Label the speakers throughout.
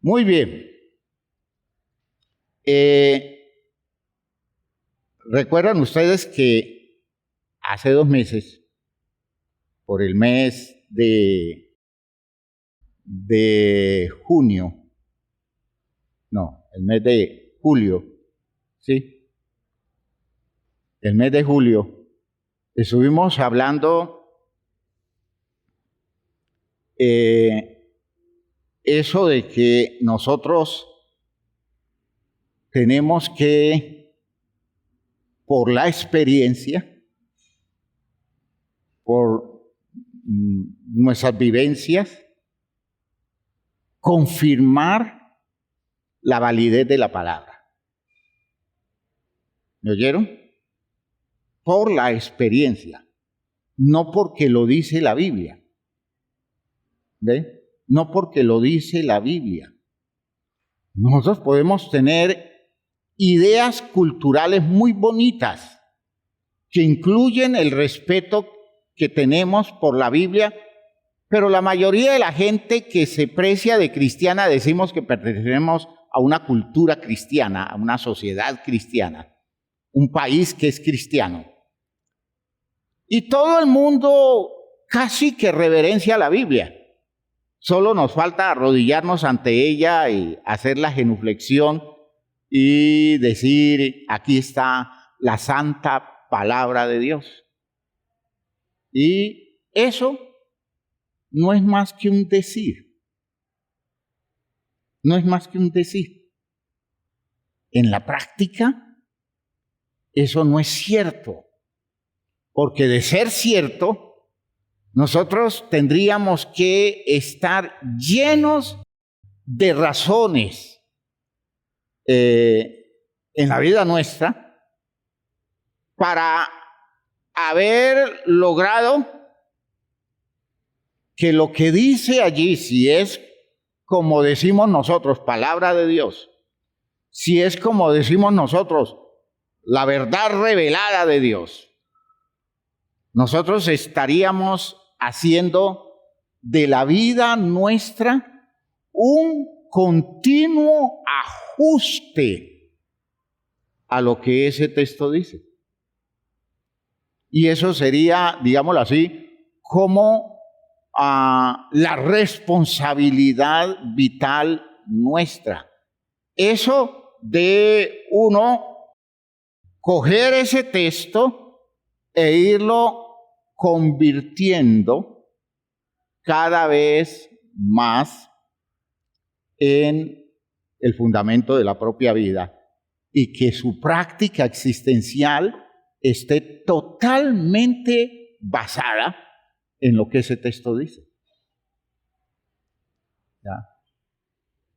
Speaker 1: Muy bien. ¿Recuerdan ustedes que hace 2 meses, por el mes de junio, no, el mes de julio, ¿sí? El mes de julio, estuvimos hablando eso de que nosotros tenemos que, por la experiencia, por nuestras vivencias, confirmar la validez de la palabra. ¿Me oyeron? Por la experiencia, no porque lo dice la Biblia. ¿Ve? No porque lo dice la Biblia. Nosotros podemos tener ideas culturales muy bonitas que incluyen el respeto que tenemos por la Biblia, pero la mayoría de la gente que se precia de cristiana decimos que pertenecemos a una cultura cristiana, a una sociedad cristiana, un país que es cristiano. Y todo el mundo casi que reverencia la Biblia. Solo nos falta arrodillarnos ante ella y hacer la genuflexión y decir, aquí está la santa palabra de Dios. Y eso no es más que un decir. No es más que un decir. En la práctica, eso no es cierto. Porque de ser cierto, nosotros tendríamos que estar llenos de razones en la vida nuestra para haber logrado que lo que dice allí, si es como decimos nosotros, palabra de Dios, si es como decimos nosotros, la verdad revelada de Dios, nosotros estaríamos haciendo de la vida nuestra un continuo ajuste a lo que ese texto dice. Y eso sería, digámoslo así, como la responsabilidad vital nuestra. Eso de uno coger ese texto e irlo convirtiendo cada vez más en el fundamento de la propia vida y que su práctica existencial esté totalmente basada en lo que ese texto dice. ¿Ya?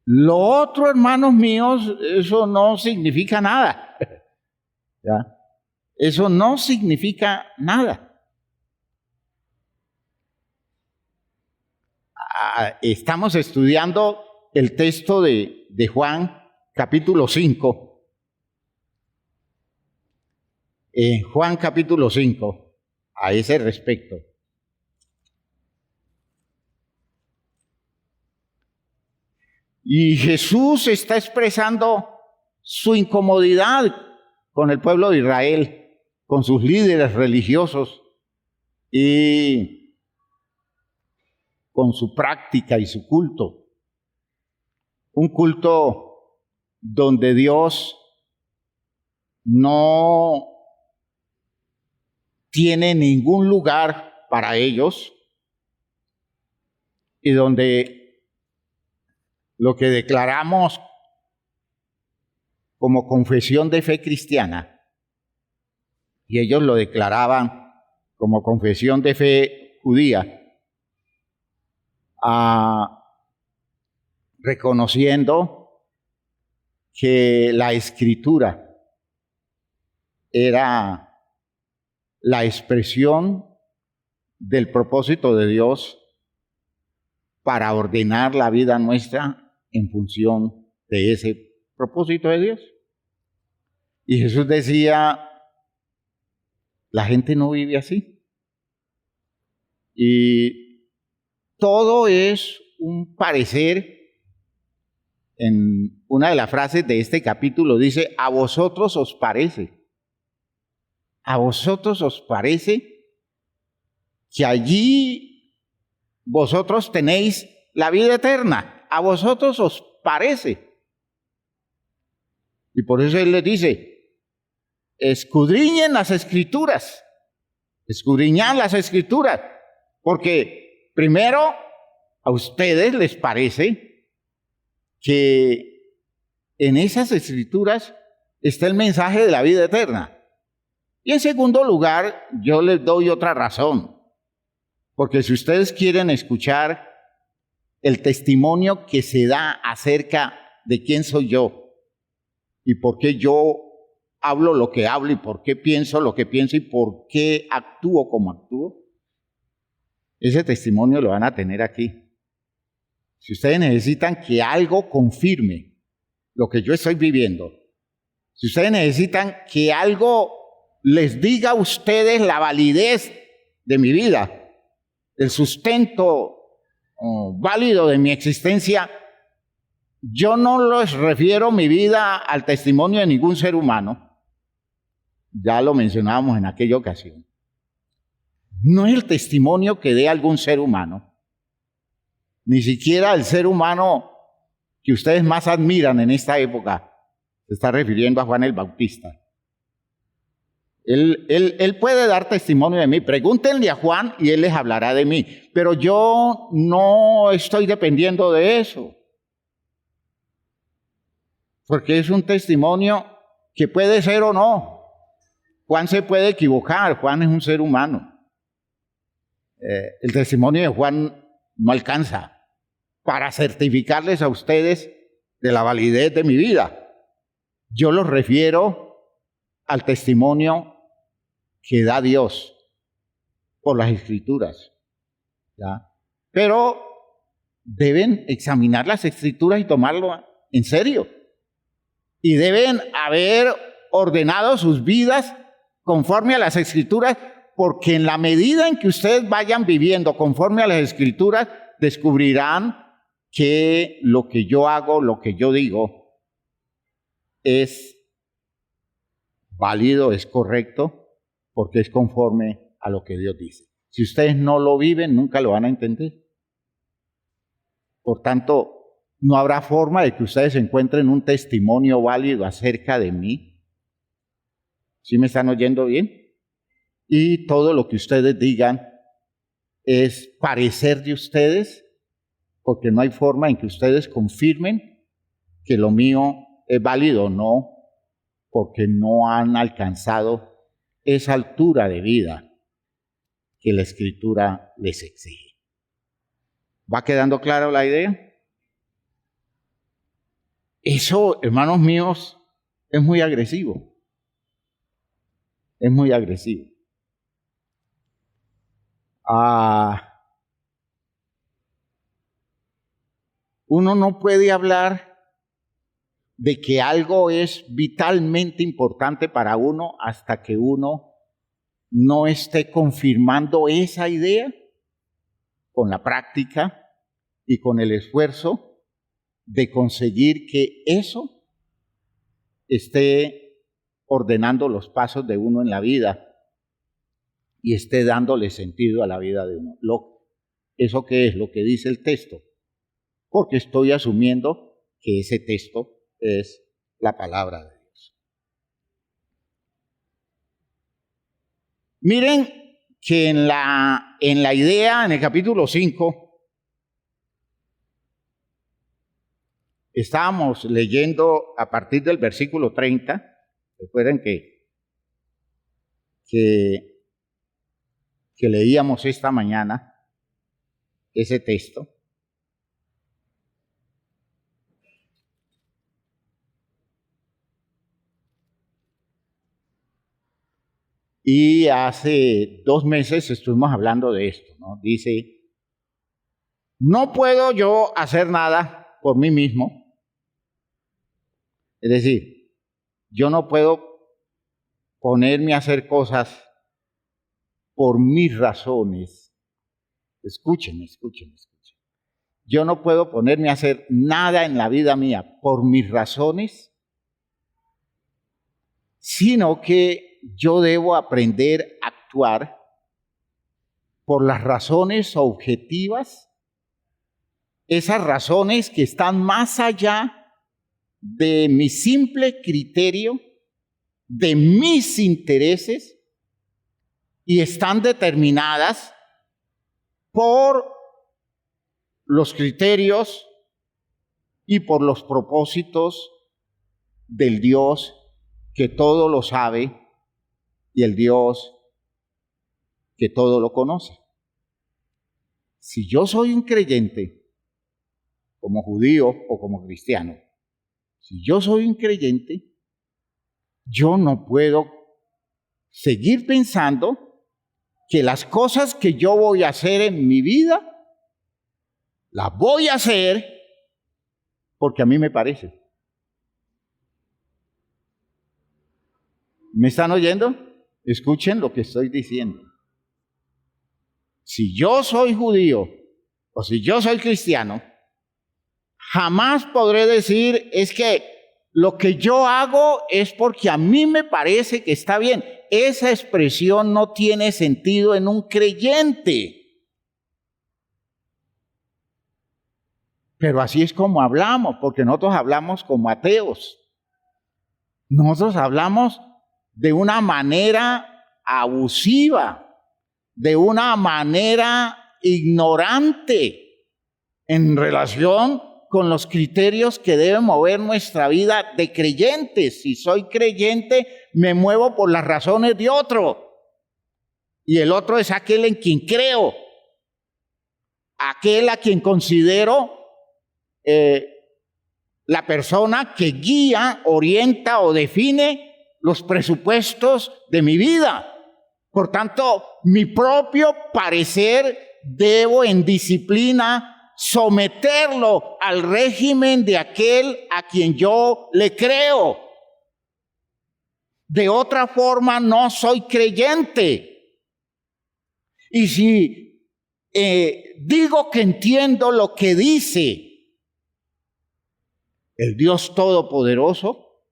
Speaker 1: Lo otro, hermanos míos, eso no significa nada. ¿Ya? Eso no significa nada. Estamos estudiando el texto de Juan, capítulo 5. Juan, capítulo 5, a ese respecto. Y Jesús está expresando su incomodidad con el pueblo de Israel, con sus líderes religiosos y con su práctica y su culto. Un culto donde Dios no tiene ningún lugar para ellos y donde lo que declaramos como confesión de fe cristiana, y ellos lo declaraban como confesión de fe judía, reconociendo que la Escritura era la expresión del propósito de Dios para ordenar la vida nuestra en función de ese propósito de Dios. Y Jesús decía, la gente no vive así. Y todo es un parecer en una de las frases de este capítulo dice, a vosotros os parece que allí vosotros tenéis la vida eterna. A vosotros os parece. Y por eso él les dice, escudriñen las Escrituras. Escudriñad las Escrituras. Porque primero, a ustedes les parece que en esas Escrituras está el mensaje de la vida eterna. Y en segundo lugar, yo les doy otra razón. Porque si ustedes quieren escuchar el testimonio que se da acerca de quién soy yo y por qué yo hablo lo que hablo y por qué pienso lo que pienso y por qué actúo como actúo, ese testimonio lo van a tener aquí. Si ustedes necesitan que algo confirme lo que yo estoy viviendo, si ustedes necesitan que algo les diga a ustedes la validez de mi vida, el sustento válido de mi existencia, yo no les refiero mi vida al testimonio de ningún ser humano. Ya lo mencionábamos en aquella ocasión. No es el testimonio que dé algún ser humano, ni siquiera el ser humano que ustedes más admiran en esta época. Se está refiriendo a Juan el Bautista. Él puede dar testimonio de mí. Pregúntenle a Juan y él les hablará de mí. Pero yo no estoy dependiendo de eso. Porque es un testimonio que puede ser o no. Juan se puede equivocar. Juan es un ser humano. El testimonio de Juan no alcanza para certificarles a ustedes de la validez de mi vida. Yo los refiero al testimonio que da Dios por las Escrituras, ¿ya? Pero deben examinar las Escrituras y tomarlo en serio. Y deben haber ordenado sus vidas conforme a las Escrituras, porque en la medida en que ustedes vayan viviendo conforme a las Escrituras, descubrirán que lo que yo hago, lo que yo digo, es válido, es correcto, porque es conforme a lo que Dios dice. Si ustedes no lo viven, nunca lo van a entender. Por tanto, no habrá forma de que ustedes encuentren un testimonio válido acerca de mí. ¿Sí me están oyendo bien? Y todo lo que ustedes digan es parecer de ustedes, porque no hay forma en que ustedes confirmen que lo mío es válido o no, porque no han alcanzado esa altura de vida que la Escritura les exige. ¿Va quedando clara la idea? Eso, hermanos míos, es muy agresivo. Es muy agresivo. Uno no puede hablar de que algo es vitalmente importante para uno hasta que uno no esté confirmando esa idea con la práctica y con el esfuerzo de conseguir que eso esté ordenando los pasos de uno en la vida y esté dándole sentido a la vida de uno. ¿Eso qué es? Lo que dice el texto. Porque estoy asumiendo que ese texto es la palabra de Dios. Miren que en la idea, en el capítulo 5, estábamos leyendo a partir del versículo 30. Recuerden que leíamos esta mañana ese texto. Y hace 2 meses estuvimos hablando de esto, ¿no? Dice, no puedo yo hacer nada por mí mismo. Es decir, yo no puedo ponerme a hacer cosas por mis razones. Escuchen. yo no puedo ponerme a hacer nada en la vida mía por mis razones, sino que yo debo aprender a actuar por las razones objetivas, esas razones que están más allá de mi simple criterio, de mis intereses, y están determinadas por los criterios y por los propósitos del Dios que todo lo sabe y el Dios que todo lo conoce. Si yo soy un creyente, como judío o como cristiano, si yo soy un creyente, yo no puedo seguir pensando que las cosas que yo voy a hacer en mi vida, las voy a hacer porque a mí me parece. ¿Me están oyendo? Escuchen lo que estoy diciendo. Si yo soy judío o si yo soy cristiano, jamás podré decir es que lo que yo hago es porque a mí me parece que está bien. Esa expresión no tiene sentido en un creyente. Pero así es como hablamos, porque nosotros hablamos como ateos. Nosotros hablamos de una manera abusiva, de una manera ignorante en relación con los criterios que deben mover nuestra vida de creyentes. Si soy creyente, me muevo por las razones de otro. Y el otro es aquel en quien creo, aquel a quien considero la persona que guía, orienta o define los presupuestos de mi vida. Por tanto, mi propio parecer debo en disciplina someterlo al régimen de aquel a quien yo le creo. De otra forma, no soy creyente. Y si digo que entiendo lo que dice el Dios Todopoderoso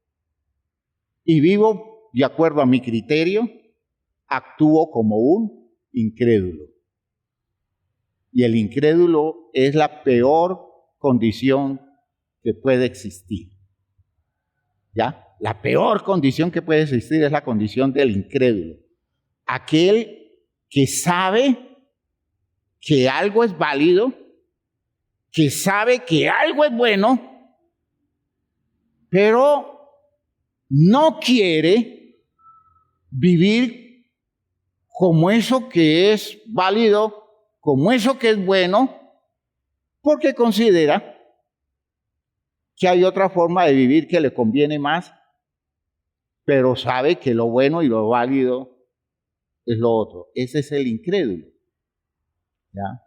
Speaker 1: y vivo de acuerdo a mi criterio, actúo como un incrédulo. Y el incrédulo es la peor condición que puede existir. ¿Ya? La peor condición que puede existir es la condición del incrédulo. Aquel que sabe que algo es válido, que sabe que algo es bueno, pero no quiere vivir como eso que es válido, como eso que es bueno, porque considera que hay otra forma de vivir que le conviene más, pero sabe que lo bueno y lo válido es lo otro. Ese es el incrédulo. ¿Ya?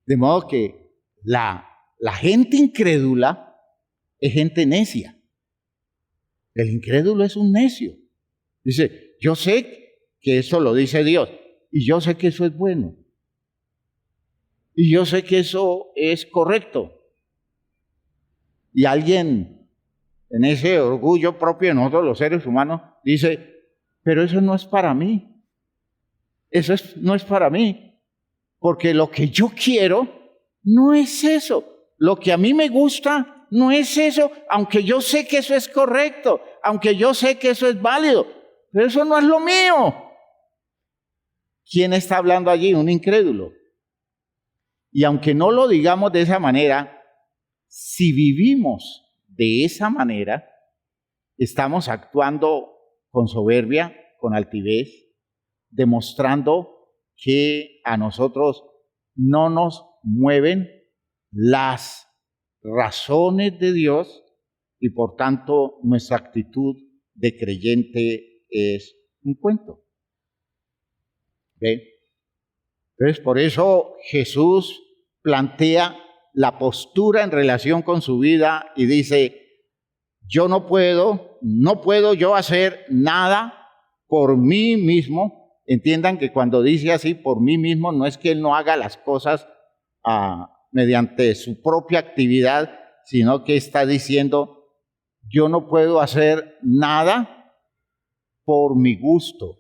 Speaker 1: De modo que la gente incrédula es gente necia. El incrédulo es un necio. Dice, yo sé que eso lo dice Dios y yo sé que eso es bueno. Y yo sé que eso es correcto. Y alguien en ese orgullo propio de nosotros los seres humanos dice, pero eso no es para mí. Eso no es para mí. Porque lo que yo quiero no es eso. Lo que a mí me gusta no es eso, aunque yo sé que eso es correcto, aunque yo sé que eso es válido, pero eso no es lo mío. ¿Quién está hablando allí? Un incrédulo. Y aunque no lo digamos de esa manera, si vivimos de esa manera, estamos actuando con soberbia, con altivez, demostrando que a nosotros no nos mueven las razones de Dios y por tanto nuestra actitud de creyente es un cuento. ¿Ve? Entonces por eso Jesús plantea la postura en relación con su vida y dice, yo no puedo yo hacer nada por mí mismo. Entiendan que cuando dice así por mí mismo no es que él no haga las cosas mediante su propia actividad, sino que está diciendo, yo no puedo hacer nada por mi gusto.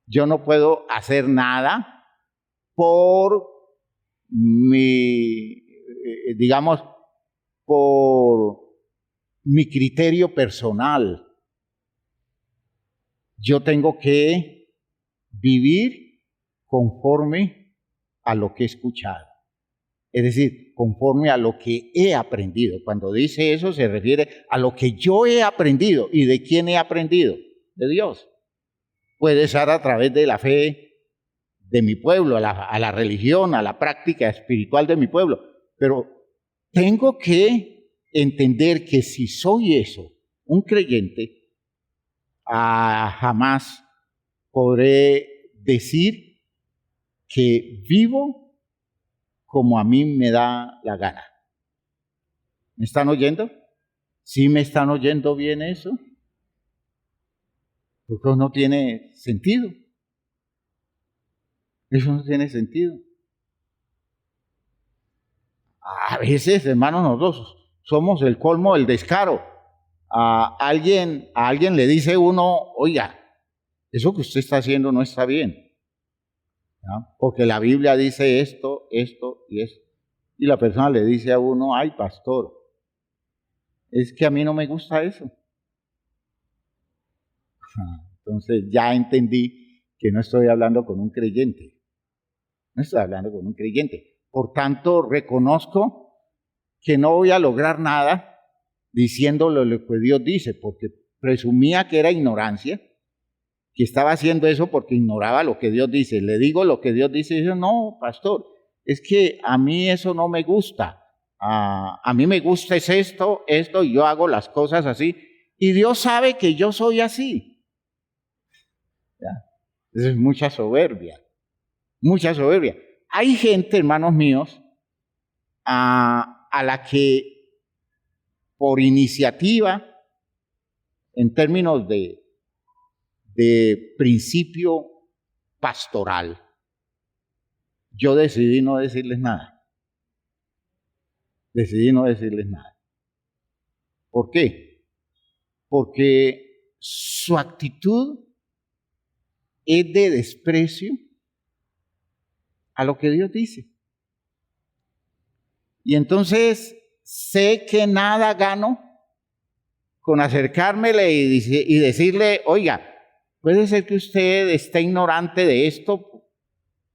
Speaker 1: Yo no puedo hacer nada por mi, digamos, por mi criterio personal. Yo tengo que vivir conforme a lo que he escuchado. Es decir, conforme a lo que he aprendido. Cuando dice eso se refiere a lo que yo he aprendido. ¿Y de quién he aprendido? De Dios. Puede ser a través de la fe de mi pueblo, a la religión, a la práctica espiritual de mi pueblo. Pero tengo que entender que si soy eso, un creyente, jamás podré decir que vivo como a mí me da la gana. ¿Me están oyendo? ¿Sí me están oyendo bien eso? Porque no tiene sentido. Eso no tiene sentido. A veces, hermanos, nosotros somos el colmo del descaro. A alguien le dice uno, oiga, eso que usted está haciendo no está bien. ¿Ya? Porque la Biblia dice esto, esto y esto. Y la persona le dice a uno, ay, pastor, es que a mí no me gusta eso. Entonces ya entendí que no estoy hablando con un creyente. No estoy hablando con un creyente. Por tanto, reconozco que no voy a lograr nada diciéndole lo que Dios dice, porque presumía que era ignorancia, que estaba haciendo eso porque ignoraba lo que Dios dice. Le digo lo que Dios dice y dice, no, pastor, es que a mí eso no me gusta. A mí me gusta es esto, y yo hago las cosas así. Y Dios sabe que yo soy así. ¿Ya? Eso es mucha soberbia, mucha soberbia. Hay gente, hermanos míos, a la que por iniciativa, en términos de principio pastoral, yo decidí no decirles nada. Decidí no decirles nada. ¿Por qué? Porque su actitud es de desprecio a lo que Dios dice. Y entonces sé que nada gano con acercármele y decirle, oiga, puede ser que usted esté ignorante de esto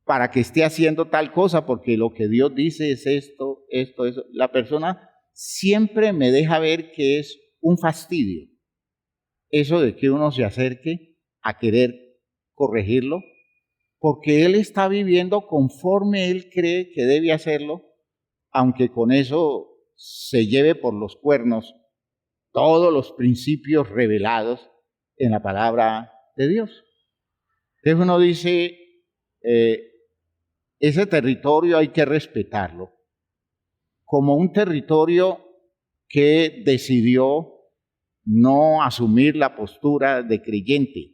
Speaker 1: para que esté haciendo tal cosa, porque lo que Dios dice es esto, esto, eso. La persona siempre me deja ver que es un fastidio. Eso de que uno se acerque a querer corregirlo, porque él está viviendo conforme él cree que debe hacerlo, aunque con eso se lleve por los cuernos todos los principios revelados en la palabra de Dios. Entonces uno dice, ese territorio hay que respetarlo como un territorio que decidió no asumir la postura de creyente.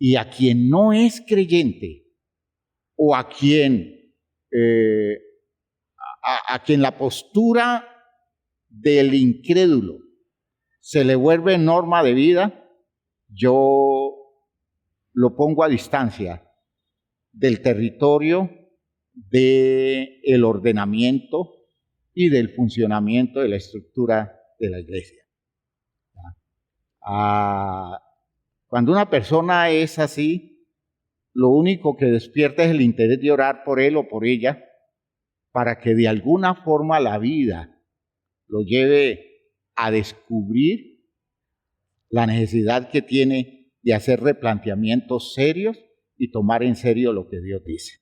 Speaker 1: Y a quien no es creyente, o a quien la postura del incrédulo se le vuelve norma de vida, yo lo pongo a distancia del territorio del ordenamiento y del funcionamiento de la estructura de la iglesia. Cuando una persona es así, lo único que despierta es el interés de orar por él o por ella, para que de alguna forma la vida lo lleve a descubrir la necesidad que tiene de hacer replanteamientos serios y tomar en serio lo que Dios dice.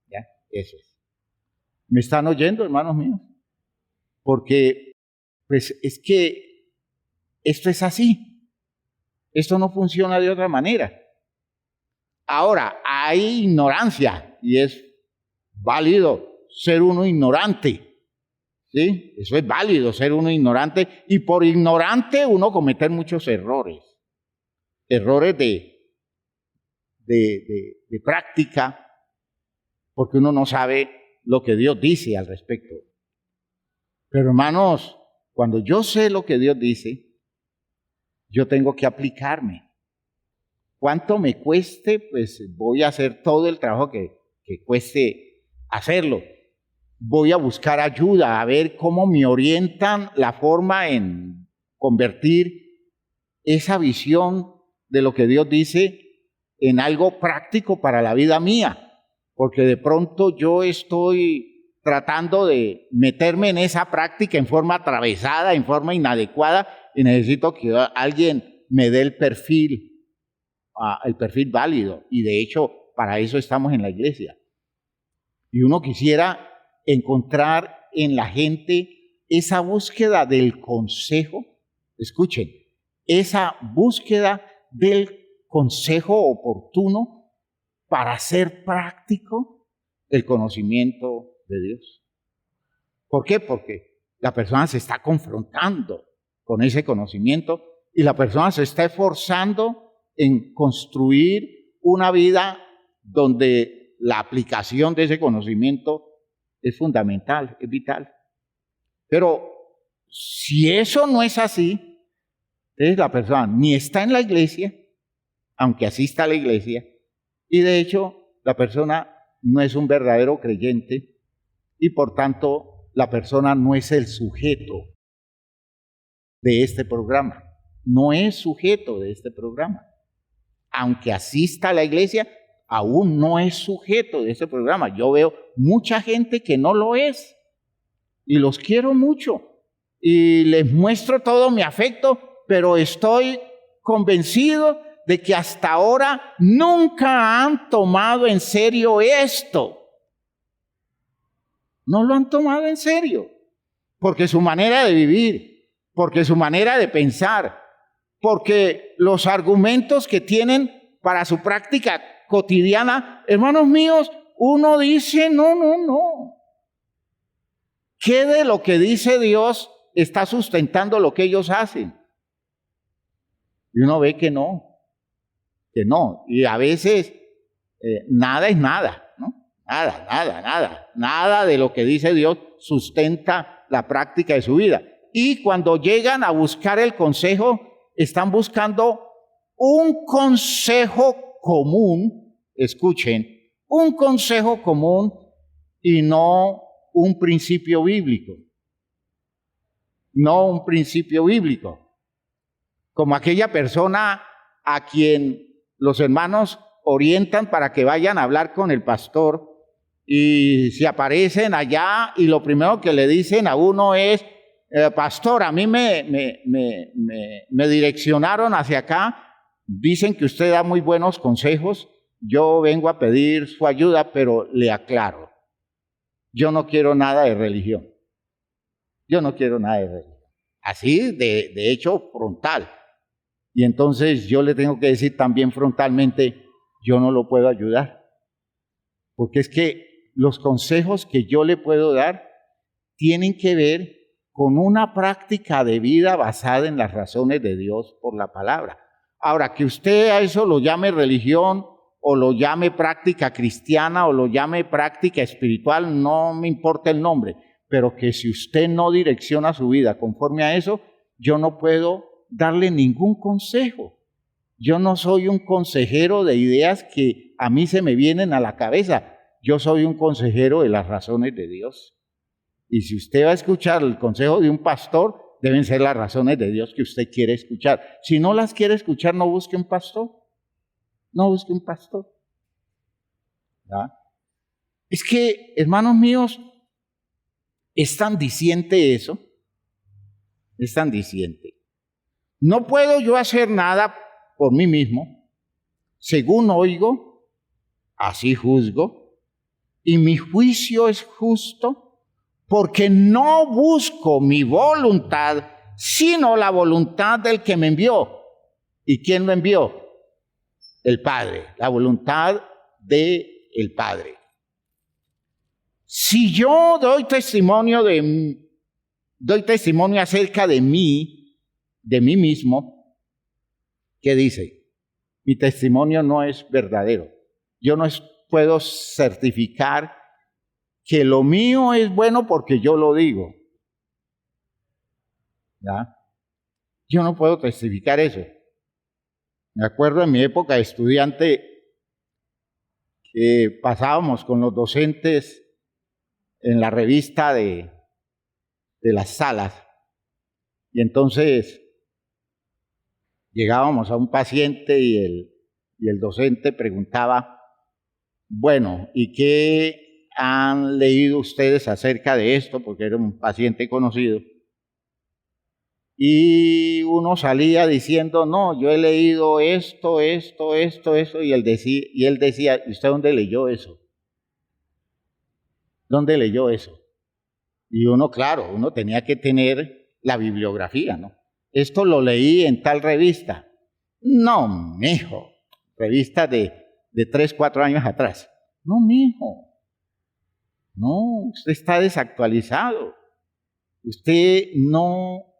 Speaker 1: ¿Ya? Eso es. ¿Me están oyendo, hermanos míos? Porque, pues, es que esto es así. Esto no funciona de otra manera. Ahora, hay ignorancia y es válido ser uno ignorante. ¿Sí? Eso es válido, ser uno ignorante, y por ignorante uno cometer muchos errores. Errores de práctica, porque uno no sabe lo que Dios dice al respecto. Pero hermanos, cuando yo sé lo que Dios dice, yo tengo que aplicarme. ¿Cuánto me cueste? Pues voy a hacer todo el trabajo que cueste hacerlo. Voy a buscar ayuda, a ver cómo me orientan la forma en convertir esa visión de lo que Dios dice en algo práctico para la vida mía. Porque de pronto yo estoy tratando de meterme en esa práctica en forma atravesada, en forma inadecuada, y necesito que alguien me dé el perfil válido. Y de hecho, para eso estamos en la iglesia. Y uno quisiera encontrar en la gente esa búsqueda del consejo. Escuchen, esa búsqueda del consejo oportuno para hacer práctico el conocimiento de Dios. ¿Por qué? Porque la persona se está confrontando con ese conocimiento y la persona se está esforzando en construir una vida donde la aplicación de ese conocimiento es fundamental, es vital. Pero si eso no es así, entonces la persona ni está en la iglesia, aunque asista a la iglesia, y de hecho la persona no es un verdadero creyente y por tanto la persona no es el sujeto de este programa, no es sujeto de este programa. Aunque asista a la iglesia, aún no es sujeto de este programa. Yo veo mucha gente que no lo es y los quiero mucho y les muestro todo mi afecto, pero estoy convencido de que hasta ahora nunca han tomado en serio esto. No lo han tomado en serio, porque su manera de vivir, porque su manera de pensar, porque los argumentos que tienen para su práctica cotidiana, hermanos míos, uno dice, no. ¿Qué de lo que dice Dios está sustentando lo que ellos hacen? Y uno ve que no. Y a veces nada es nada, ¿no? Nada de lo que dice Dios sustenta la práctica de su vida. Y cuando llegan a buscar el consejo, están buscando un consejo común, escuchen, un consejo común y no un principio bíblico. No un principio bíblico. Como aquella persona a quien los hermanos orientan para que vayan a hablar con el pastor y se aparecen allá y lo primero que le dicen a uno es, pastor, a mí me direccionaron hacia acá, dicen que usted da muy buenos consejos, yo vengo a pedir su ayuda, pero le aclaro, yo no quiero nada de religión. Así, de hecho, frontal. Y entonces yo le tengo que decir también frontalmente, yo no lo puedo ayudar. Porque es que los consejos que yo le puedo dar tienen que ver con una práctica de vida basada en las razones de Dios por la palabra. Ahora, que usted a eso lo llame religión, o lo llame práctica cristiana, o lo llame práctica espiritual, no me importa el nombre, pero que si usted no direcciona su vida conforme a eso, yo no puedo darle ningún consejo. Yo no soy un consejero de ideas que a mí se me vienen a la cabeza. Yo soy un consejero de las razones de Dios. Y si usted va a escuchar el consejo de un pastor, deben ser las razones de Dios que usted quiere escuchar. Si no las quiere escuchar, no busque un pastor. No busque un pastor. ¿Ya? Es que, hermanos míos, es tan diciente eso. Es tan diciente. No puedo yo hacer nada por mí mismo. Según oigo, así juzgo. Y mi juicio es justo porque no busco mi voluntad, sino la voluntad del que me envió. ¿Y quién lo envió? El Padre. La voluntad del Padre. Si yo doy testimonio acerca de mí mismo, ¿qué dice? Mi testimonio no es verdadero. Yo no puedo certificar que lo mío es bueno porque yo lo digo. ¿Ya? Yo no puedo testificar eso. Me acuerdo en mi época de estudiante que pasábamos con los docentes en la revista de las salas. Y entonces llegábamos a un paciente y el docente preguntaba, bueno, ¿y qué han leído ustedes acerca de esto? Porque era un paciente conocido. Y uno salía diciendo, no, yo he leído esto, y él decía, ¿usted dónde leyó eso? ¿Dónde leyó eso? Y uno, claro, uno tenía que tener la bibliografía, ¿no? Esto lo leí en tal revista. No, mijo, revista de 3, 4 años atrás. No, mijo, no, usted está desactualizado. Usted no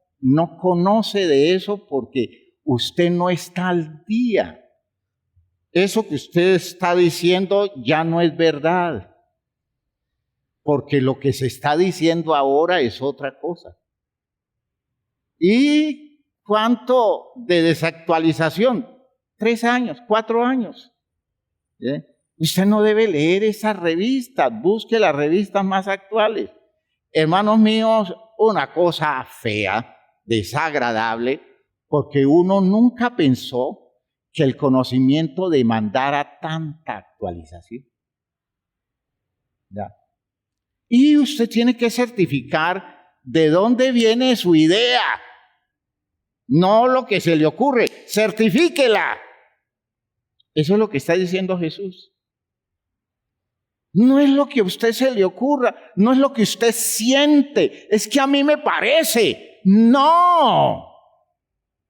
Speaker 1: conoce de eso porque usted no está al día. Eso que usted está diciendo ya no es verdad, porque lo que se está diciendo ahora es otra cosa. ¿Y cuánto de desactualización? 3 años, 4 años. ¿Sí? Usted no debe leer esas revistas, busque las revistas más actuales. Hermanos míos, una cosa fea, desagradable, porque uno nunca pensó que el conocimiento demandara tanta actualización. ¿Ya? Y usted tiene que certificar de dónde viene su idea, no lo que se le ocurre, certifíquela. Eso es lo que está diciendo Jesús. No es lo que a usted se le ocurra, no es lo que usted siente, es que a mí me parece. No.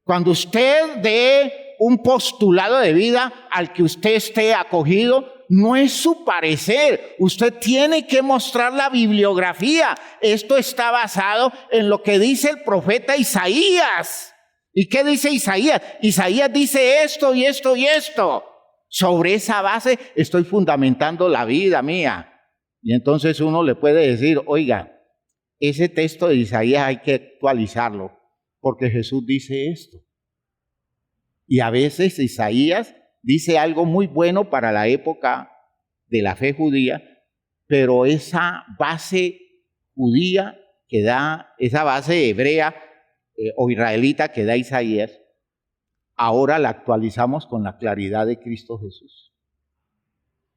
Speaker 1: Cuando usted dé un postulado de vida al que usted esté acogido, no es su parecer. Usted tiene que mostrar la bibliografía. Esto está basado en lo que dice el profeta Isaías. ¿Y qué dice Isaías? Isaías dice esto y esto y esto. Sobre esa base estoy fundamentando la vida mía. Y entonces uno le puede decir, oiga, ese texto de Isaías hay que actualizarlo, porque Jesús dice esto. Y a veces Isaías dice algo muy bueno para la época de la fe judía, pero esa base judía que da, esa base hebrea o israelita que da Isaías, ahora la actualizamos con la claridad de Cristo Jesús.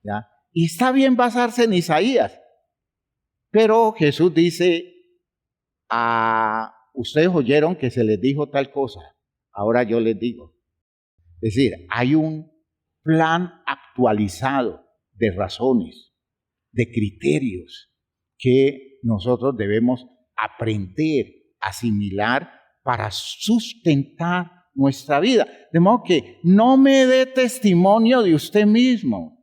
Speaker 1: ¿Ya? Y está bien basarse en Isaías, pero Jesús dice, ustedes oyeron que se les dijo tal cosa, ahora yo les digo. Es decir, hay un plan actualizado de razones, de criterios que nosotros debemos aprender, asimilar para sustentar nuestra vida. De modo que no me dé testimonio de usted mismo.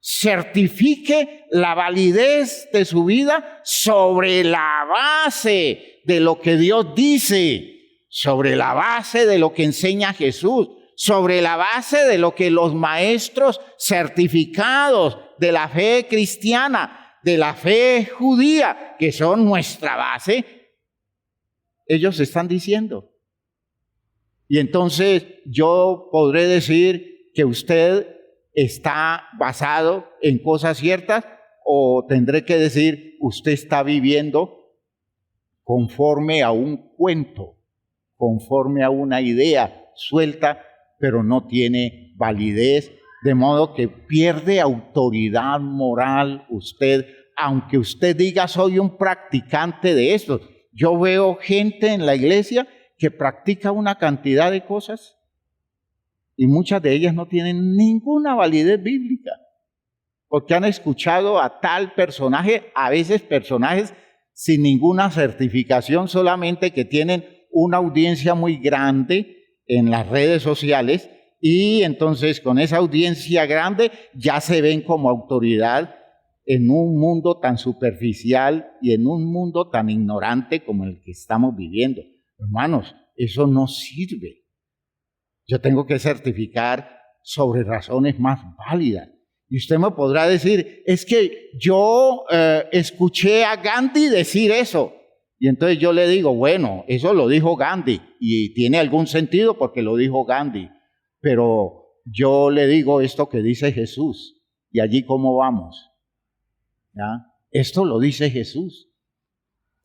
Speaker 1: Certifique la validez de su vida sobre la base de lo que Dios dice, sobre la base de lo que enseña Jesús, sobre la base de lo que los maestros certificados de la fe cristiana, de la fe judía, que son nuestra base, ellos están diciendo. Y entonces yo podré decir que usted está basado en cosas ciertas, o tendré que decir usted está viviendo conforme a un cuento, conforme a una idea suelta, pero no tiene validez, de modo que pierde autoridad moral usted, aunque usted diga soy un practicante de esto. Yo veo gente en la iglesia que practica una cantidad de cosas y muchas de ellas no tienen ninguna validez bíblica, porque han escuchado a tal personaje, a veces personajes sin ninguna certificación, solamente que tienen una audiencia muy grande en las redes sociales, y entonces con esa audiencia grande ya se ven como autoridad en un mundo tan superficial y en un mundo tan ignorante como el que estamos viviendo. Hermanos, eso no sirve. Yo tengo que certificar sobre razones más válidas. Y usted me podrá decir, es que yo escuché a Gandhi decir eso. Y entonces yo le digo, bueno, eso lo dijo Gandhi y tiene algún sentido porque lo dijo Gandhi. Pero yo le digo esto que dice Jesús. ¿Y allí cómo vamos? ¿Ya? Esto lo dice Jesús.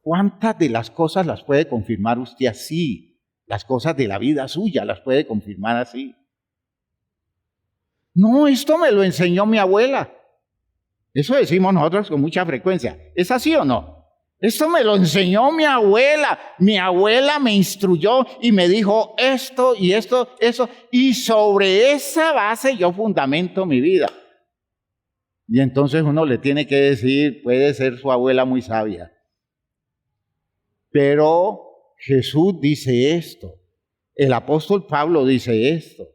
Speaker 1: ¿Cuántas de las cosas las puede confirmar usted así? Las cosas de la vida suya las puede confirmar así. No, esto me lo enseñó mi abuela. Eso decimos nosotros con mucha frecuencia. ¿Es así o no? Esto me lo enseñó mi abuela. Mi abuela me instruyó y me dijo esto y esto, eso. Y sobre esa base yo fundamento mi vida. Y entonces uno le tiene que decir, puede ser su abuela muy sabia. Pero Jesús dice esto. El apóstol Pablo dice esto.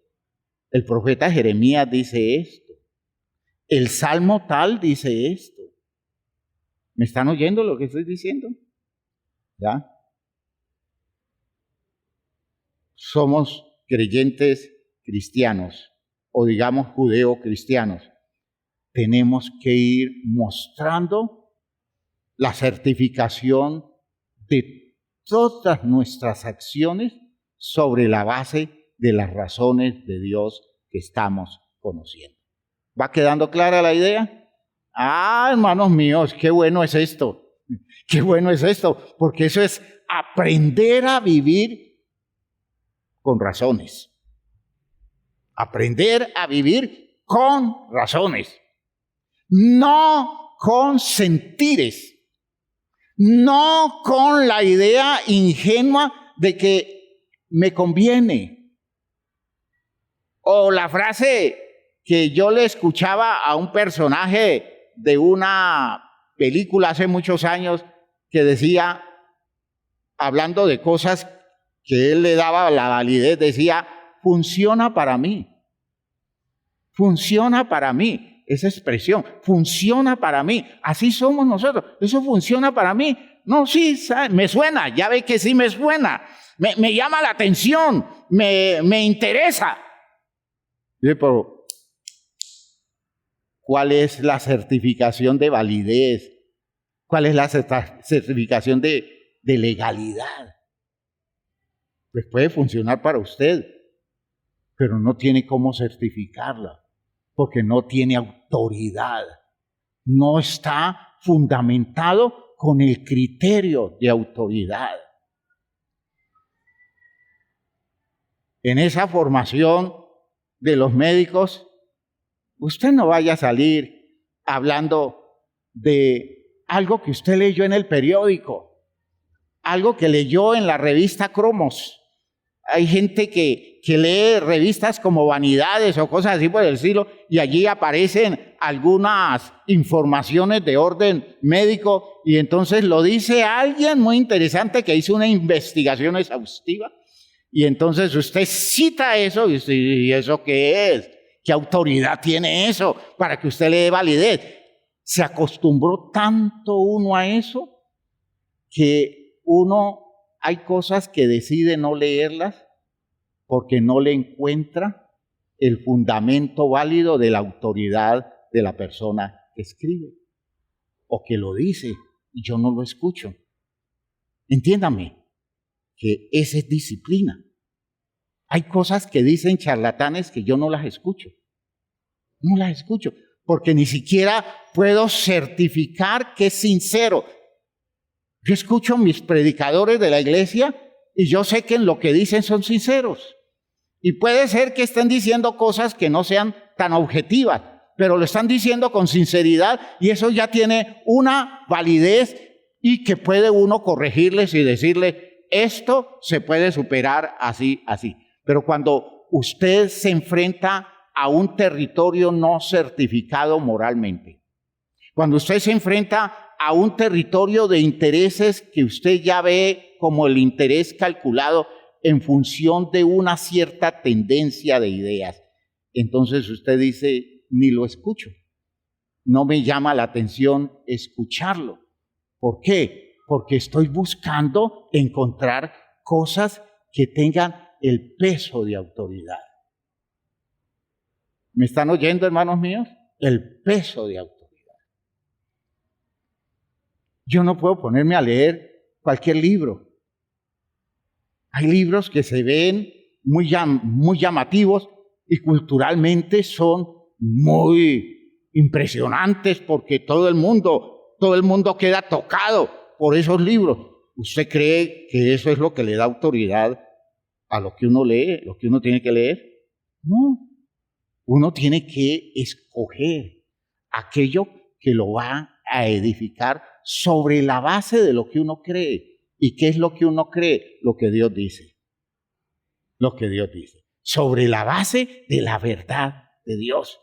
Speaker 1: El profeta Jeremías dice esto. El Salmo tal dice esto. ¿Me están oyendo lo que estoy diciendo? ¿Ya? Somos creyentes cristianos, o digamos judeo-cristianos. Tenemos que ir mostrando la certificación de todas nuestras acciones sobre la base de las razones de Dios que estamos conociendo. ¿Va quedando clara la idea? Ah, hermanos míos, qué bueno es esto. Qué bueno es esto, porque eso es aprender a vivir con razones. Aprender a vivir con razones. No con sentires. No con la idea ingenua de que me conviene. O la frase que yo le escuchaba a un personaje de una película hace muchos años que decía, hablando de cosas que él le daba la validez, decía, funciona para mí. Funciona para mí. Esa expresión, funciona para mí. Así somos nosotros. Eso funciona para mí. No, sí, me suena. Ya ve que sí me suena. Me llama la atención. Me interesa. Pero ¿cuál es la certificación de validez? ¿Cuál es la certificación de legalidad? Pues puede funcionar para usted, pero no tiene cómo certificarla, porque no tiene autoridad. No está fundamentado con el criterio de autoridad. En esa formación de los médicos, usted no vaya a salir hablando de algo que usted leyó en el periódico, algo que leyó en la revista Cromos. Hay gente que lee revistas como Vanidades o cosas así por el estilo, y allí aparecen algunas informaciones de orden médico, y entonces lo dice alguien muy interesante que hizo una investigación exhaustiva, y entonces usted cita eso, y ¿eso qué es? ¿Qué autoridad tiene eso para que usted le dé validez? Se acostumbró tanto uno a eso que hay cosas que decide no leerlas porque no le encuentra el fundamento válido de la autoridad de la persona que escribe o que lo dice y yo no lo escucho. Entiéndame que esa es disciplina. Hay cosas que dicen charlatanes que yo no las escucho. No las escucho, porque ni siquiera puedo certificar que es sincero. Yo escucho a mis predicadores de la iglesia y yo sé que en lo que dicen son sinceros. Y puede ser que estén diciendo cosas que no sean tan objetivas, pero lo están diciendo con sinceridad y eso ya tiene una validez y que puede uno corregirles y decirle, esto se puede superar así, así. Pero cuando usted se enfrenta a un territorio no certificado moralmente, cuando usted se enfrenta a un territorio de intereses que usted ya ve como el interés calculado en función de una cierta tendencia de ideas, entonces usted dice, ni lo escucho. No me llama la atención escucharlo. ¿Por qué? Porque estoy buscando encontrar cosas que tengan el peso de autoridad. ¿Me están oyendo, hermanos míos? el peso de autoridad. Yo no puedo ponerme a leer cualquier libro. Hay libros que se ven muy llamativos y culturalmente son muy impresionantes porque todo el mundo queda tocado por esos libros. ¿Usted cree que eso es lo que le da autoridad a lo que uno lee, lo que uno tiene que leer? No. Uno tiene que escoger aquello que lo va a edificar sobre la base de lo que uno cree. ¿Y qué es lo que uno cree? Lo que Dios dice. Lo que Dios dice. Sobre la base de la verdad de Dios.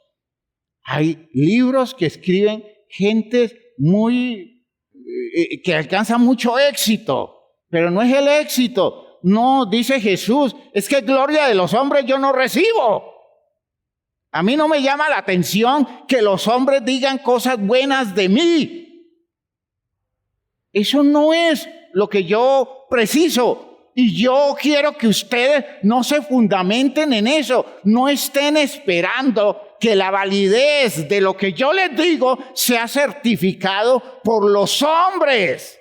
Speaker 1: Hay libros que escriben gentes que alcanzan mucho éxito, pero no es el éxito. No, dice Jesús, es que gloria de los hombres yo no recibo. A mí no me llama la atención que los hombres digan cosas buenas de mí. Eso no es lo que yo preciso. Y yo quiero que ustedes no se fundamenten en eso. No estén esperando que la validez de lo que yo les digo sea certificado por los hombres.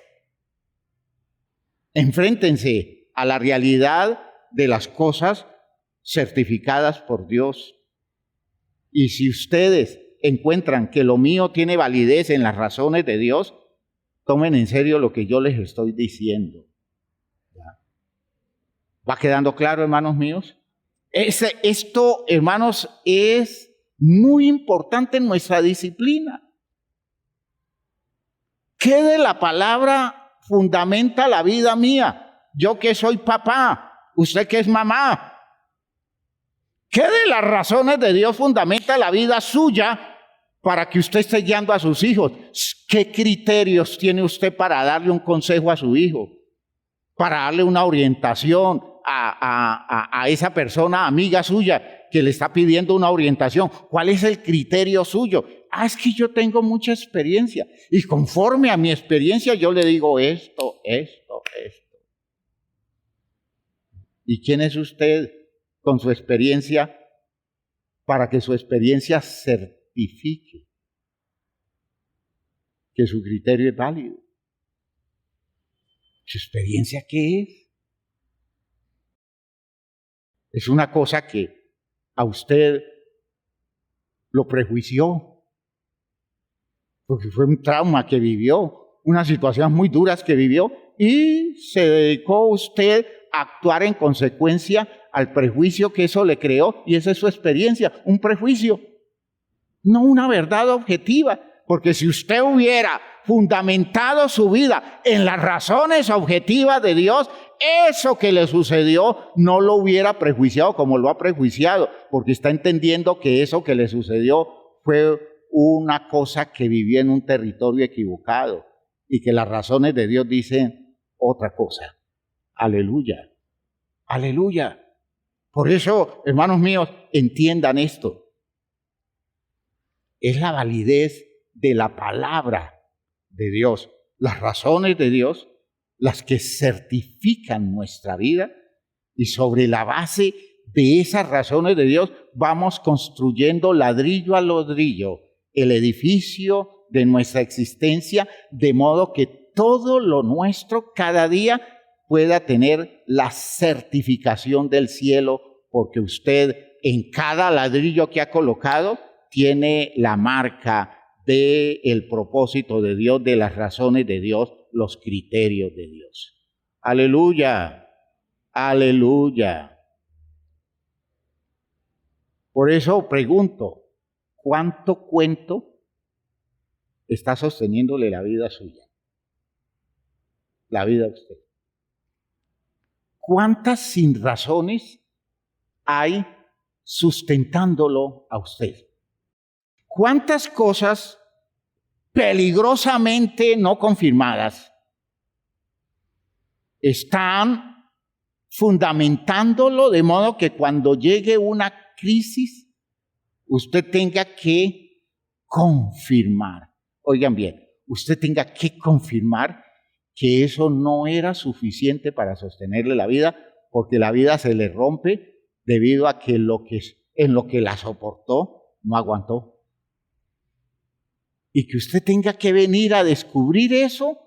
Speaker 1: Enfréntense a la realidad de las cosas certificadas por Dios. Y si ustedes encuentran que lo mío tiene validez en las razones de Dios, tomen en serio lo que yo les estoy diciendo. ¿Ya? ¿Va quedando claro, hermanos míos? Esto, hermanos, es muy importante en nuestra disciplina. ¿Qué de la palabra fundamenta la vida mía? Yo que soy papá, usted que es mamá. ¿Qué de las razones de Dios fundamenta la vida suya para que usted esté guiando a sus hijos? ¿Qué criterios tiene usted para darle un consejo a su hijo? Para darle una orientación a esa persona, amiga suya, que le está pidiendo una orientación. ¿Cuál es el criterio suyo? Es que yo tengo mucha experiencia. Y conforme a mi experiencia yo le digo esto. ¿Y quién es usted con su experiencia para que su experiencia certifique que su criterio es válido? ¿Su experiencia qué es? Es una cosa que a usted lo prejuició, porque fue un trauma que vivió, unas situaciones muy duras que vivió, y se dedicó usted a actuar en consecuencia al prejuicio que eso le creó, y esa es su experiencia, un prejuicio, no una verdad objetiva, porque si usted hubiera fundamentado su vida en las razones objetivas de Dios, eso que le sucedió no lo hubiera prejuiciado como lo ha prejuiciado, porque está entendiendo que eso que le sucedió fue una cosa que vivió en un territorio equivocado y que las razones de Dios dicen otra cosa. Aleluya, aleluya. Por eso, hermanos míos, entiendan esto. Es la validez de la palabra de Dios, las razones de Dios, las que certifican nuestra vida, y sobre la base de esas razones de Dios vamos construyendo ladrillo a ladrillo el edificio de nuestra existencia, de modo que todo lo nuestro cada día pueda tener la certificación del cielo, porque usted en cada ladrillo que ha colocado tiene la marca del propósito de Dios, de las razones de Dios, los criterios de Dios. Aleluya, aleluya. Por eso pregunto, ¿cuánto cuento está sosteniéndole la vida suya? La vida de usted. ¿Cuántas sin razones hay sustentándolo a usted? ¿Cuántas cosas peligrosamente no confirmadas están fundamentándolo de modo que cuando llegue una crisis usted tenga que confirmar? Oigan bien, usted tenga que confirmar que eso no era suficiente para sostenerle la vida, porque la vida se le rompe debido a que en lo que la soportó no aguantó. y que usted tenga que venir a descubrir eso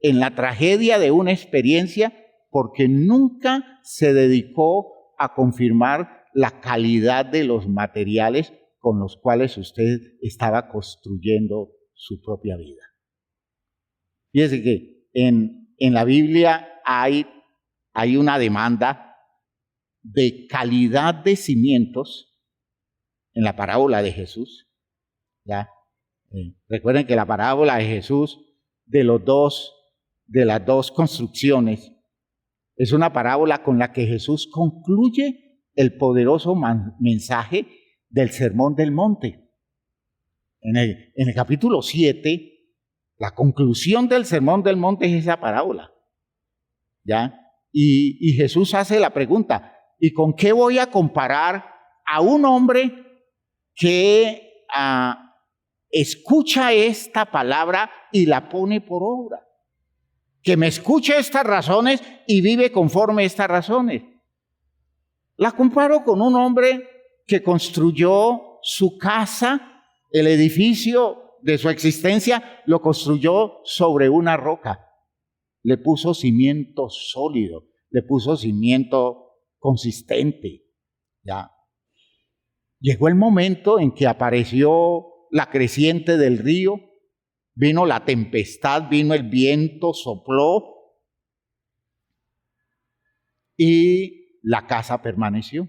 Speaker 1: en la tragedia de una experiencia porque nunca se dedicó a confirmar la calidad de los materiales con los cuales usted estaba construyendo su propia vida. Fíjese que en la Biblia hay una demanda de calidad de cimientos en la parábola de Jesús. ¿Ya? Recuerden que la parábola de Jesús de las dos construcciones es una parábola con la que Jesús concluye el poderoso mensaje del Sermón del Monte. En el capítulo 7, la conclusión del Sermón del Monte es esa parábola. ¿Ya? Y Jesús hace la pregunta, ¿y con qué voy a comparar a un hombre que escucha esta palabra y la pone por obra? Que me escuche estas razones y vive conforme a estas razones. La comparo con un hombre que construyó su casa, el edificio de su existencia, lo construyó sobre una roca. Le puso cimiento sólido, le puso cimiento consistente. ¿Ya? Llegó el momento en que apareció la creciente del río, vino la tempestad, vino el viento, sopló y la casa permaneció.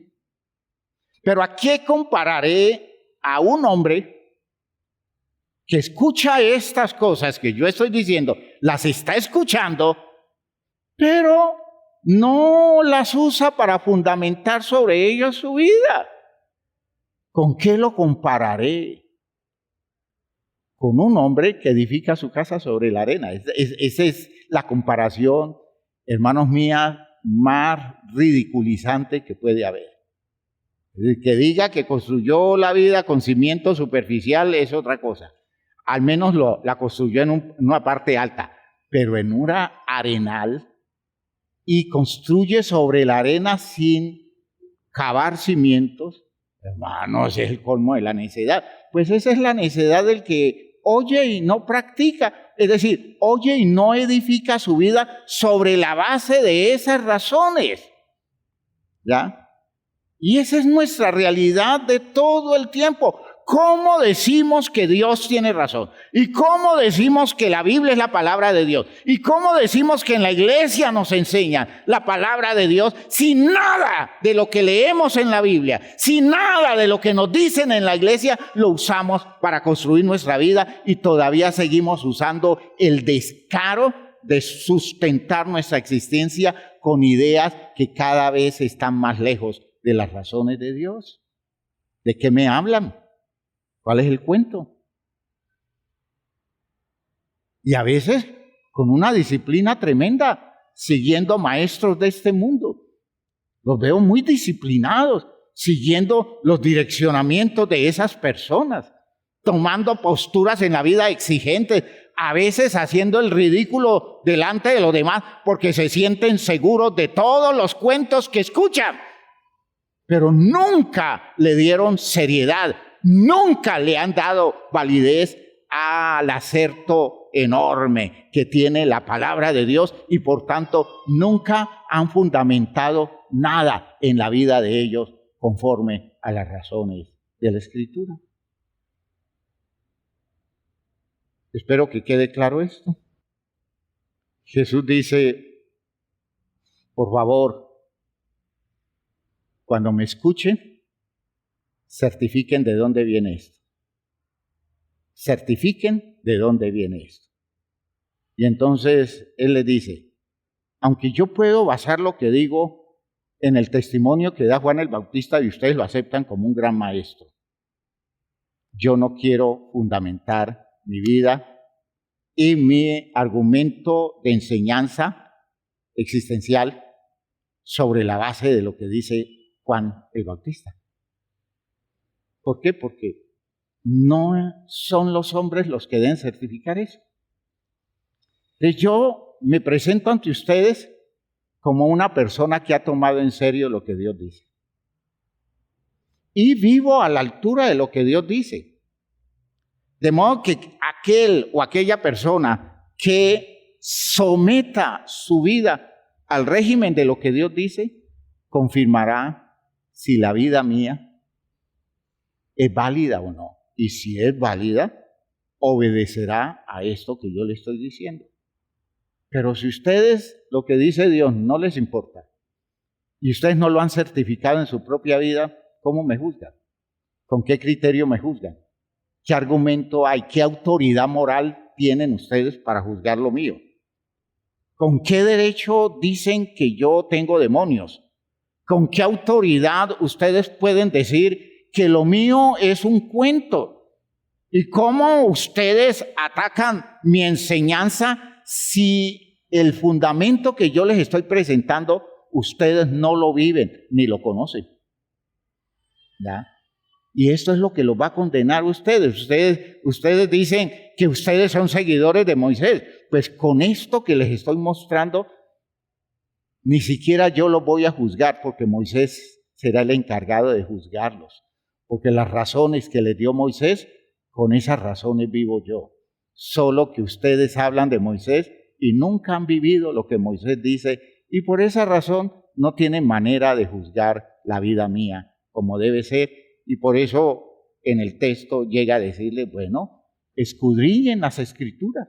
Speaker 1: Pero ¿a qué compararé a un hombre que escucha estas cosas que yo estoy diciendo, las está escuchando, pero no las usa para fundamentar sobre ellas su vida? ¿Con qué lo compararé? Con un hombre que edifica su casa sobre la arena. Esa es la comparación, hermanos mías, más ridiculizante que puede haber. El que diga que construyó la vida con cimiento superficial es otra cosa. Al menos la construyó en una parte alta, pero en una arenal, y construye sobre la arena sin cavar cimientos. Hermanos, es el colmo de la necedad. Pues esa es la necedad del que oye y no practica. Es decir, oye y no edifica su vida sobre la base de esas razones. ¿Ya? Y esa es nuestra realidad de todo el tiempo. ¿Cómo decimos que Dios tiene razón? ¿Y cómo decimos que la Biblia es la palabra de Dios? ¿Y cómo decimos que en la iglesia nos enseñan la palabra de Dios si nada de lo que leemos en la Biblia, si nada de lo que nos dicen en la iglesia lo usamos para construir nuestra vida y todavía seguimos usando el descaro de sustentar nuestra existencia con ideas que cada vez están más lejos de las razones de Dios? ¿De qué me hablan? ¿Cuál es el cuento? Y a veces con una disciplina tremenda, siguiendo maestros de este mundo. Los veo muy disciplinados, siguiendo los direccionamientos de esas personas, tomando posturas en la vida exigentes, a veces haciendo el ridículo delante de los demás porque se sienten seguros de todos los cuentos que escuchan. Pero nunca le dieron seriedad, nunca le han dado validez al acerto enorme que tiene la palabra de Dios y por tanto nunca han fundamentado nada en la vida de ellos conforme a las razones de la Escritura. Espero que quede claro esto. Jesús dice, por favor, cuando me escuchen, certifiquen de dónde viene esto. Certifiquen de dónde viene esto. Y entonces Él les dice, aunque yo puedo basar lo que digo en el testimonio que da Juan el Bautista y ustedes lo aceptan como un gran maestro, yo no quiero fundamentar mi vida y mi argumento de enseñanza existencial sobre la base de lo que dice Juan el Bautista. ¿Por qué? Porque no son los hombres los que deben certificar eso. Entonces yo me presento ante ustedes como una persona que ha tomado en serio lo que Dios dice. Y vivo a la altura de lo que Dios dice. De modo que aquel o aquella persona que someta su vida al régimen de lo que Dios dice, confirmará si la vida mía es válida o no. Y si es válida, obedecerá a esto que yo le estoy diciendo. Pero si ustedes lo que dice Dios no les importa y ustedes no lo han certificado en su propia vida, ¿cómo me juzgan? ¿Con qué criterio me juzgan? ¿Qué argumento hay? ¿Qué autoridad moral tienen ustedes para juzgar lo mío? ¿Con qué derecho dicen que yo tengo demonios? ¿Con qué autoridad ustedes pueden decir que lo mío es un cuento? ¿Y cómo ustedes atacan mi enseñanza si el fundamento que yo les estoy presentando, ustedes no lo viven ni lo conocen? ¿Ya? Y esto es lo que los va a condenar a ustedes. Ustedes dicen que ustedes son seguidores de Moisés. Pues con esto que les estoy mostrando, ni siquiera yo los voy a juzgar, porque Moisés será el encargado de juzgarlos. Porque las razones que les dio Moisés, con esas razones vivo yo. Solo que ustedes hablan de Moisés y nunca han vivido lo que Moisés dice, y por esa razón no tienen manera de juzgar la vida mía como debe ser. Y por eso en el texto llega a decirle, bueno, escudriñen las Escrituras.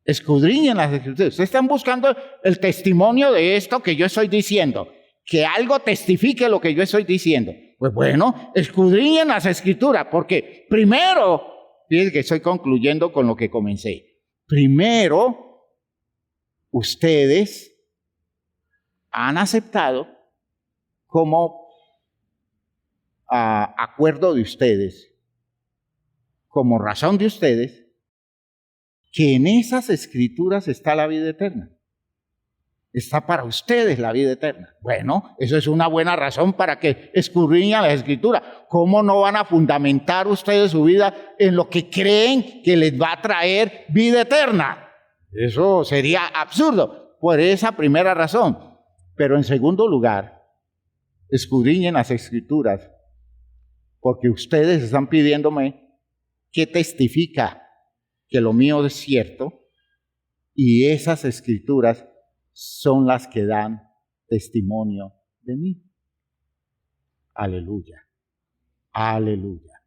Speaker 1: Escudriñen las Escrituras. Ustedes están buscando el testimonio de esto que yo estoy diciendo. Que algo testifique lo que yo estoy diciendo. Pues bueno, escudriñen las Escrituras. Porque primero, fíjense que estoy concluyendo con lo que comencé. Primero, ustedes han aceptado como acuerdo de ustedes, como razón de ustedes, que en esas Escrituras está la vida eterna. Está para ustedes la vida eterna. Bueno, eso es una buena razón para que escudriñen las Escrituras. ¿Cómo no van a fundamentar ustedes su vida en lo que creen que les va a traer vida eterna? Eso sería absurdo, por esa primera razón. Pero en segundo lugar, escudriñen las Escrituras, porque ustedes están pidiéndome qué testifica que lo mío es cierto, y esas Escrituras son las que dan testimonio de mí. Aleluya, aleluya.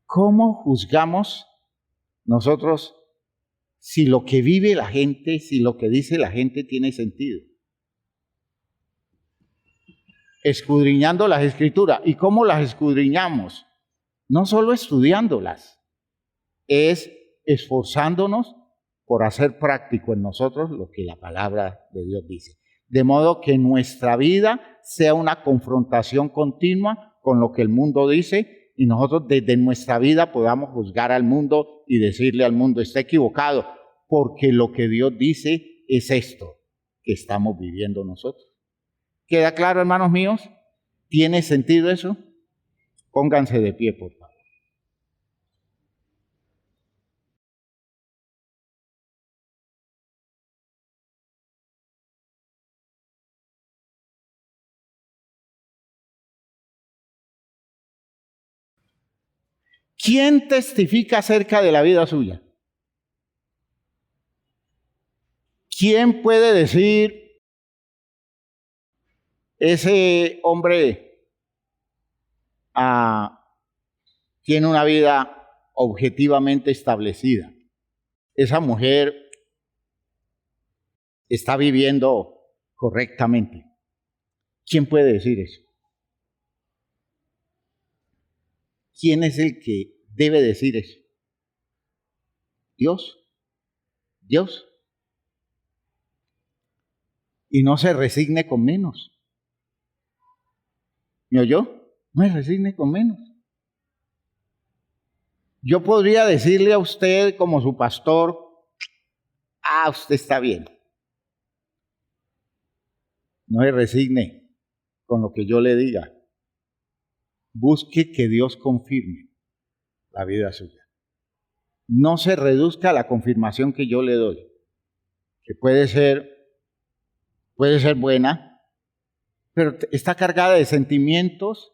Speaker 1: ¿Cómo juzgamos nosotros si lo que vive la gente, si lo que dice la gente tiene sentido? Escudriñando las Escrituras. ¿Y cómo las escudriñamos? No solo estudiándolas, es esforzándonos por hacer práctico en nosotros lo que la palabra de Dios dice. De modo que nuestra vida sea una confrontación continua con lo que el mundo dice y nosotros desde nuestra vida podamos juzgar al mundo y decirle al mundo, está equivocado, porque lo que Dios dice es esto que estamos viviendo nosotros. ¿Queda claro, hermanos míos? ¿Tiene sentido eso? Pónganse de pie, por favor. ¿Quién testifica acerca de la vida suya? ¿Quién puede decir, ese hombre tiene una vida objetivamente establecida? Esa mujer está viviendo correctamente. ¿Quién puede decir eso? ¿Quién es el que debe decir eso? Dios. Dios. Y no se resigne con menos. ¿Me oyó? No se resigne con menos. Yo podría decirle a usted como su pastor, usted está bien. No se resigne con lo que yo le diga. Busque que Dios confirme la vida suya. No se reduzca a la confirmación que yo le doy, que puede ser buena, pero está cargada de sentimientos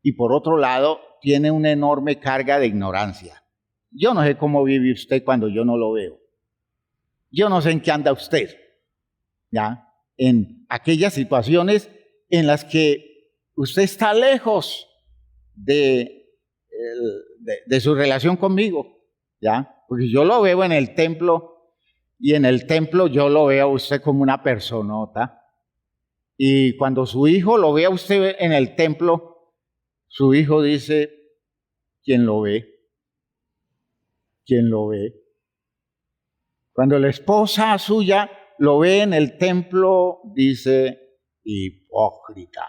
Speaker 1: y por otro lado tiene una enorme carga de ignorancia. Yo no sé cómo vive usted cuando yo no lo veo. Yo no sé en qué anda usted, ¿ya? En aquellas situaciones en las que usted está lejos de su relación conmigo, ¿ya? Porque yo lo veo en el templo y en el templo yo lo veo a usted como una personota. Y cuando su hijo lo ve a usted en el templo, su hijo dice, ¿quién lo ve? ¿Quién lo ve? Cuando la esposa suya lo ve en el templo, dice, hipócrita.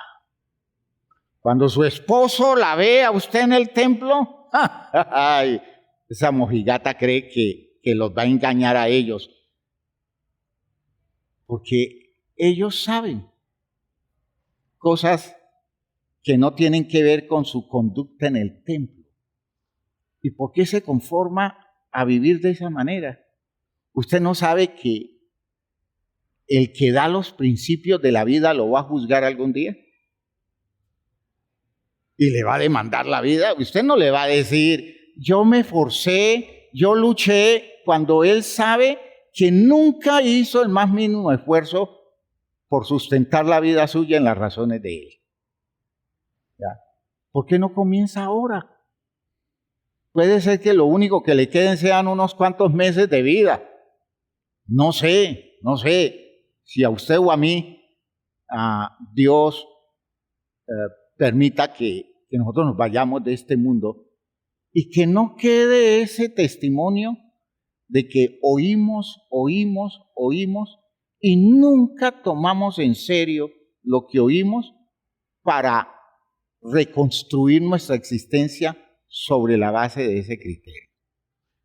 Speaker 1: Cuando su esposo la ve a usted en el templo, ¡ay! Esa mojigata cree que los va a engañar a ellos. Porque ellos saben cosas que no tienen que ver con su conducta en el templo. ¿Y por qué se conforma a vivir de esa manera? Usted no sabe que el que da los principios de la vida lo va a juzgar algún día y le va a demandar la vida. Usted no le va a decir, yo me forcé, yo luché, cuando él sabe que nunca hizo el más mínimo esfuerzo por sustentar la vida suya en las razones de él. ¿Ya? ¿Por qué no comienza ahora? Puede ser que lo único que le queden sean unos cuantos meses de vida. No sé si a usted o a mí Dios permita que nosotros nos vayamos de este mundo y que no quede ese testimonio de que oímos y nunca tomamos en serio lo que oímos para reconstruir nuestra existencia sobre la base de ese criterio.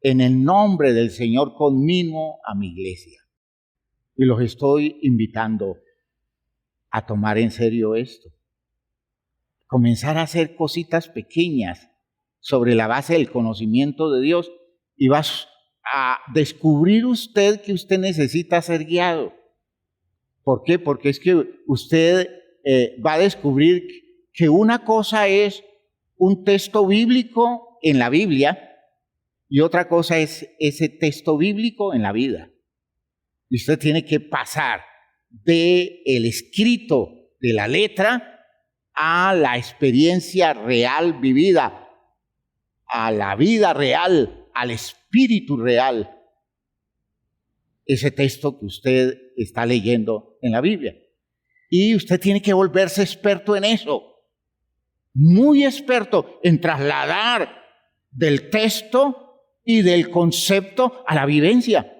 Speaker 1: En el nombre del Señor conmino a mi iglesia y los estoy invitando a tomar en serio esto. Comenzar a hacer cositas pequeñas sobre la base del conocimiento de Dios y vas a descubrir usted que usted necesita ser guiado. ¿Por qué? Porque es que usted va a descubrir que una cosa es un texto bíblico en la Biblia y otra cosa es ese texto bíblico en la vida. Y usted tiene que pasar del escrito de la letra a la experiencia real vivida, a la vida real, al espíritu real. Ese texto que usted está leyendo en la Biblia. Y usted tiene que volverse experto en eso. Muy experto en trasladar del texto y del concepto a la vivencia.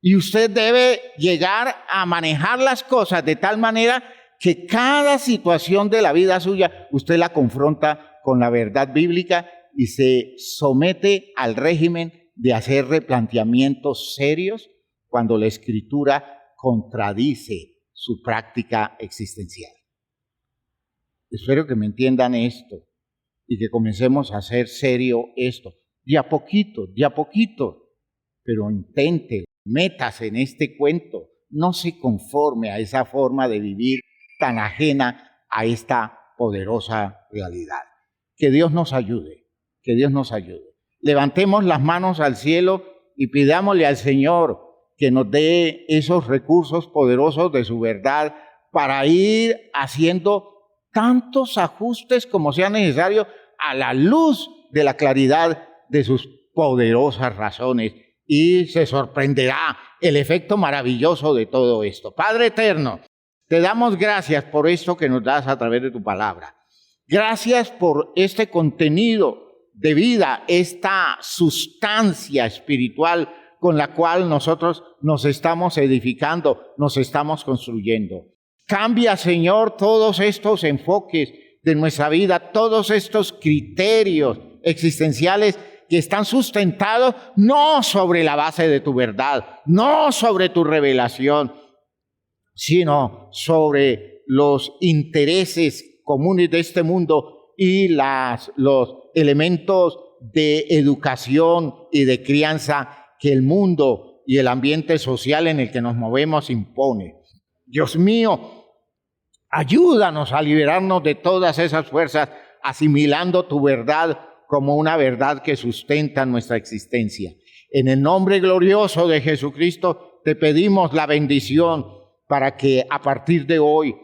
Speaker 1: Y usted debe llegar a manejar las cosas de tal manera que cada situación de la vida suya, usted la confronta con la verdad bíblica y se somete al régimen de hacer replanteamientos serios cuando la Escritura contradice su práctica existencial. Espero que me entiendan esto y que comencemos a hacer serio esto. De a poquito, pero intente, métase en este cuento, no se conforme a esa forma de vivir tan ajena a esta poderosa realidad. Que Dios nos ayude, que Dios nos ayude. Levantemos las manos al cielo y pidámosle al Señor que nos dé esos recursos poderosos de su verdad para ir haciendo tantos ajustes como sea necesario a la luz de la claridad de sus poderosas razones, y se sorprenderá el efecto maravilloso de todo esto. Padre eterno, te damos gracias por esto que nos das a través de tu palabra. Gracias por este contenido de vida, esta sustancia espiritual con la cual nosotros nos estamos edificando, nos estamos construyendo. Cambia, Señor, todos estos enfoques de nuestra vida, todos estos criterios existenciales que están sustentados no sobre la base de tu verdad, no sobre tu revelación, sino sobre los intereses comunes de este mundo y los elementos de educación y de crianza que el mundo y el ambiente social en el que nos movemos impone. Dios mío, Ayúdanos a liberarnos de todas esas fuerzas, asimilando tu verdad como una verdad que sustenta nuestra existencia. En el nombre glorioso de Jesucristo te pedimos la bendición para que a partir de hoy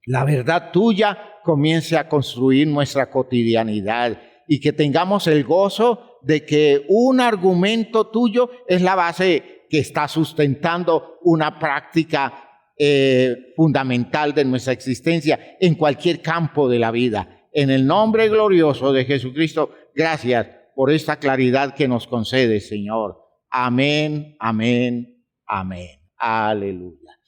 Speaker 1: la verdad tuya comience a construir nuestra cotidianidad y que tengamos el gozo de que un argumento tuyo es la base que está sustentando una práctica fundamental de nuestra existencia en cualquier campo de la vida. En el nombre glorioso de Jesucristo, gracias por esta claridad que nos concede, Señor. Amén, amén, amén. Aleluya.